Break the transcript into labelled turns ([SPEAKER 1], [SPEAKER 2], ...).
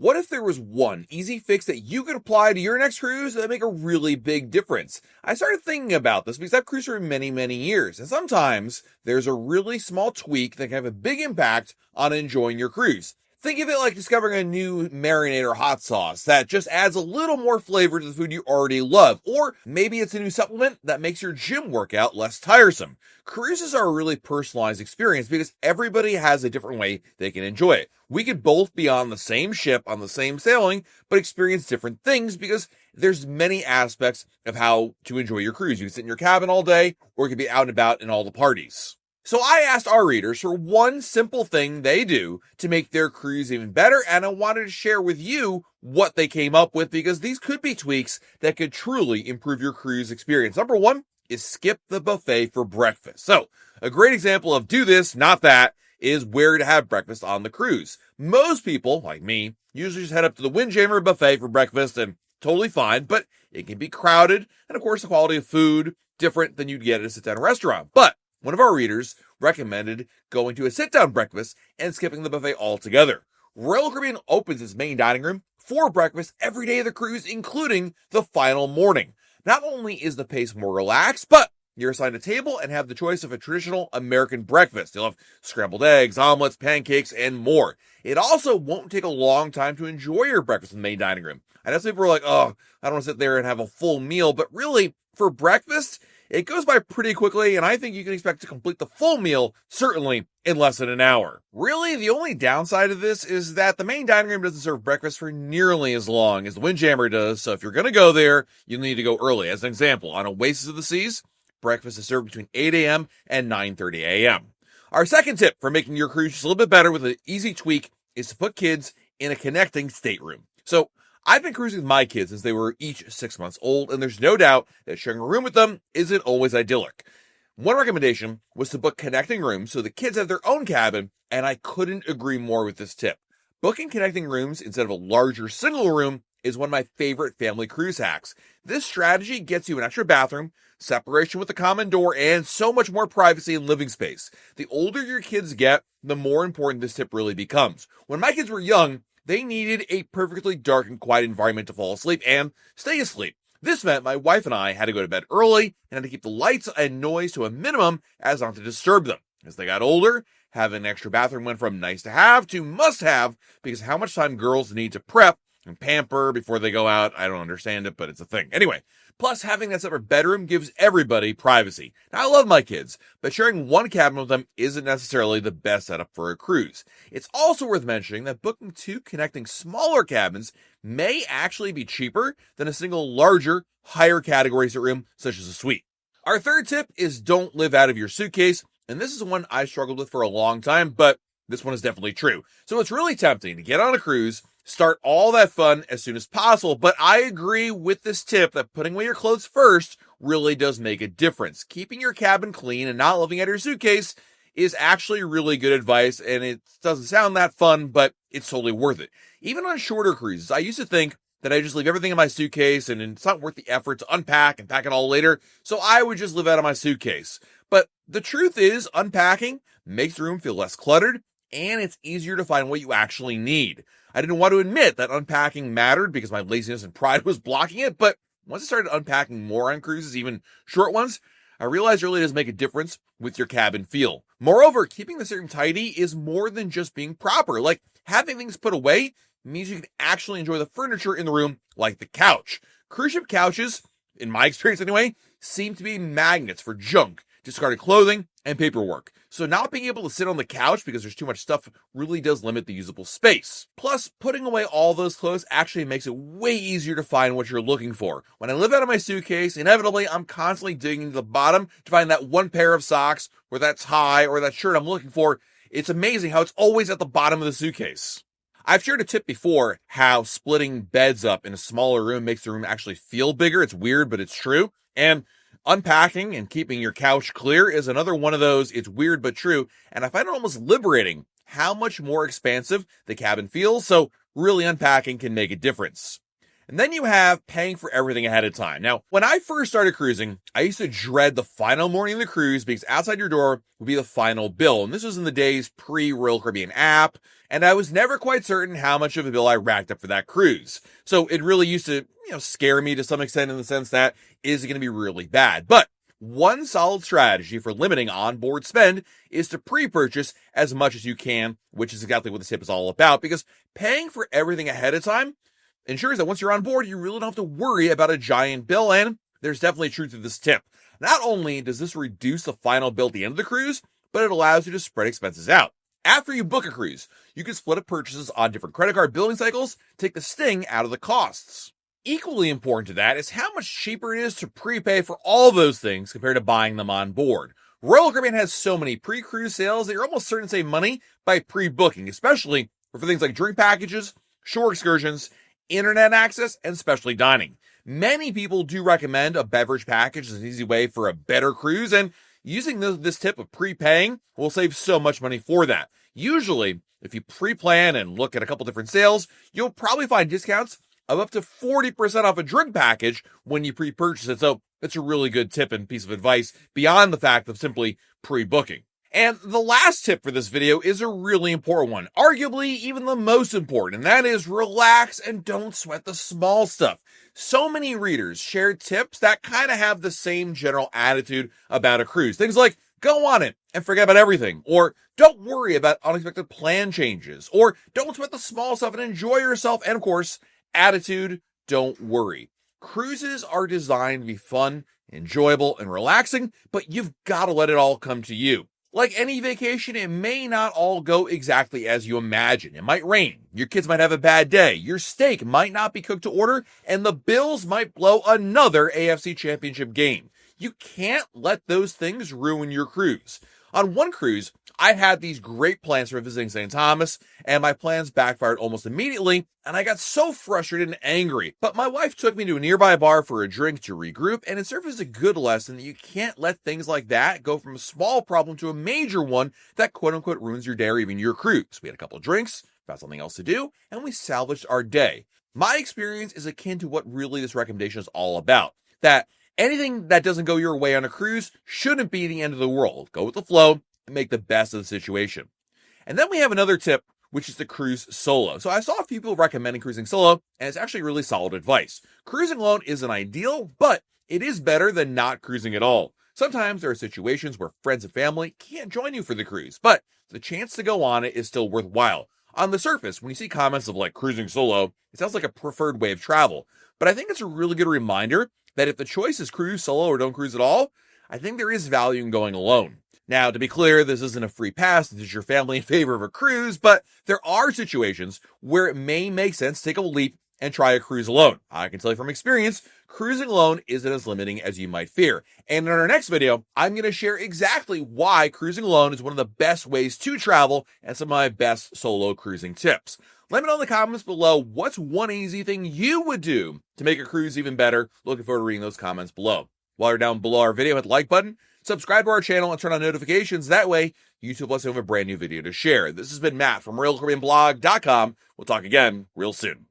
[SPEAKER 1] What if there was one easy fix that you could apply to your next cruise that would make a really big difference? I started thinking about this because I've cruised for many, many years, and sometimes there's a really small tweak that can have a big impact on enjoying your cruise. Think of it like discovering a new marinade or hot sauce that just adds a little more flavor to the food you already love. Or maybe it's a new supplement that makes your gym workout less tiresome. Cruises are a really personalized experience because everybody has a different way they can enjoy it. We could both be on the same ship, on the same sailing, but experience different things because there's many aspects of how to enjoy your cruise. You can sit in your cabin all day, or you can be out and about in all the parties. So I asked our readers for one simple thing they do to make their cruise even better, and I wanted to share with you what they came up with because these could be tweaks that could truly improve your cruise experience. Number one is skip the buffet for breakfast. So a great example of do this, not that, is where to have breakfast on the cruise. Most people, like me, usually just head up to the Windjammer buffet for breakfast and totally fine, but it can be crowded, and of course the quality of food different than you'd get at a sit-down restaurant. But one of our readers recommended going to a sit-down breakfast and skipping the buffet altogether. Royal Caribbean opens its main dining room for breakfast every day of the cruise, including the final morning. Not only is the pace more relaxed, but you're assigned a table and have the choice of a traditional American breakfast. You'll have scrambled eggs, omelets, pancakes, and more. It also won't take a long time to enjoy your breakfast in the main dining room. I know some people are like, oh, I don't want to sit there and have a full meal, but really, for breakfast, it goes by pretty quickly, and I think you can expect to complete the full meal, certainly in less than an hour. Really, the only downside of this is that the main dining room doesn't serve breakfast for nearly as long as the Windjammer does, so if you're going to go there, you'll need to go early. As an example, on Oasis of the Seas, breakfast is served between 8 a.m. and 9:30 a.m. Our second tip for making your cruise just a little bit better with an easy tweak is to put kids in a connecting stateroom. So I've been cruising with my kids since they were each 6 months old, and there's no doubt that sharing a room with them isn't always idyllic. One recommendation was to book connecting rooms so the kids have their own cabin, and I couldn't agree more with this tip. Booking connecting rooms instead of a larger single room is one of my favorite family cruise hacks. This strategy gets you an extra bathroom, separation with the common door, and so much more privacy and living space. The older your kids get, the more important this tip really becomes. When my kids were young, they needed a perfectly dark and quiet environment to fall asleep and stay asleep. This meant my wife and I had to go to bed early and had to keep the lights and noise to a minimum as not to disturb them. As they got older, having an extra bathroom went from nice to have to must have because of how much time girls need to prep and pamper before they go out. I don't understand it, but it's a thing. Anyway, plus having that separate bedroom gives everybody privacy. Now, I love my kids, but sharing one cabin with them isn't necessarily the best setup for a cruise. It's also worth mentioning that booking two connecting smaller cabins may actually be cheaper than a single larger, higher category room, such as a suite. Our third tip is don't live out of your suitcase, and this is one I struggled with for a long time, but this one is definitely true. So it's really tempting to get on a cruise, start all that fun as soon as possible, but I agree with this tip that putting away your clothes first really does make a difference. Keeping your cabin clean and not living out of your suitcase is actually really good advice, and it doesn't sound that fun, but it's totally worth it. Even on shorter cruises, I used to think that I just leave everything in my suitcase and it's not worth the effort to unpack and pack it all later, so I would just live out of my suitcase. But the truth is, unpacking makes the room feel less cluttered, and it's easier to find what you actually need. I didn't want to admit that unpacking mattered because my laziness and pride was blocking it, but once I started unpacking more on cruises, even short ones, I realized it really does make a difference with your cabin feel. Moreover, keeping the room tidy is more than just being proper. Like, having things put away means you can actually enjoy the furniture in the room, like the couch. Cruise ship couches, in my experience anyway, seem to be magnets for junk, discarded clothing, and paperwork. So not being able to sit on the couch because there's too much stuff really does limit the usable space. Plus, putting away all those clothes actually makes it way easier to find what you're looking for. When I live out of my suitcase, inevitably, I'm constantly digging to the bottom to find that one pair of socks or that tie or that shirt I'm looking for. It's amazing how it's always at the bottom of the suitcase. I've shared a tip before how splitting beds up in a smaller room makes the room actually feel bigger. It's weird, but it's true. And unpacking and keeping your couch clear is another one of those. It's weird but true, and I find it almost liberating how much more expansive the cabin feels, so really unpacking can make a difference. And then you have paying for everything ahead of time. Now, when I first started cruising, I used to dread the final morning of the cruise because outside your door would be the final bill. And this was in the days pre-Royal Caribbean app, and I was never quite certain how much of a bill I racked up for that cruise. So it really used to, scare me to some extent in the sense that is it going to be really bad? But one solid strategy for limiting onboard spend is to pre-purchase as much as you can, which is exactly what this tip is all about, because paying for everything ahead of time ensures that once you're on board, you really don't have to worry about a giant bill, and there's definitely truth to this tip. Not only does this reduce the final bill at the end of the cruise, but it allows you to spread expenses out. After you book a cruise, you can split up purchases on different credit card billing cycles, take the sting out of the costs. Equally important to that is how much cheaper it is to prepay for all those things compared to buying them on board. Royal Caribbean has so many pre-cruise sales that you're almost certain to save money by pre-booking, especially for things like drink packages, shore excursions, internet access, and specialty dining. Many people do recommend a beverage package as an easy way for a better cruise, and using this tip of prepaying will save so much money for that. Usually, if you pre-plan and look at a couple different sales, you'll probably find discounts of up to 40% off a drink package when you pre-purchase it. So it's a really good tip and piece of advice beyond the fact of simply pre-booking. And the last tip for this video is a really important one, arguably even the most important, and that is relax and don't sweat the small stuff. So many readers share tips that kind of have the same general attitude about a cruise. Things like, go on it and forget about everything, or don't worry about unexpected plan changes, or don't sweat the small stuff and enjoy yourself, and of course, attitude, don't worry. Cruises are designed to be fun, enjoyable, and relaxing, but you've got to let it all come to you. Like any vacation, it may not all go exactly as you imagine. It might rain, your kids might have a bad day, your steak might not be cooked to order, and the Bills might blow another AFC Championship game. You can't let those things ruin your cruise. On one cruise, I had these great plans for visiting St. Thomas, and my plans backfired almost immediately, and I got so frustrated and angry. But my wife took me to a nearby bar for a drink to regroup, and it served as a good lesson that you can't let things like that go from a small problem to a major one that quote-unquote ruins your day or even your cruise. We had a couple of drinks, found something else to do, and we salvaged our day. My experience is akin to what really this recommendation is all about. That anything that doesn't go your way on a cruise shouldn't be the end of the world. Go with the flow and make the best of the situation. And then we have another tip, which is to cruise solo. So I saw a few people recommending cruising solo, and it's actually really solid advice. Cruising alone isn't ideal, but it is better than not cruising at all. Sometimes there are situations where friends and family can't join you for the cruise, but the chance to go on it is still worthwhile. On the surface, when you see comments of like cruising solo, it sounds like a preferred way of travel. But I think it's a really good reminder that if the choice is cruise solo or don't cruise at all, I think there is value in going alone. Now, to be clear, this isn't a free pass to your family in favor of a cruise, but there are situations where it may make sense to take a leap and try a cruise alone. I can tell you from experience, cruising alone isn't as limiting as you might fear. And in our next video, I'm going to share exactly why cruising alone is one of the best ways to travel and some of my best solo cruising tips. Let me know in the comments below what's one easy thing you would do to make a cruise even better. Looking forward to reading those comments below. While you're down below our video, hit the like button, subscribe to our channel, and turn on notifications. That way, YouTube lets you have a brand new video to share. This has been Matt from RoyalCaribbeanBlog.com. We'll talk again real soon.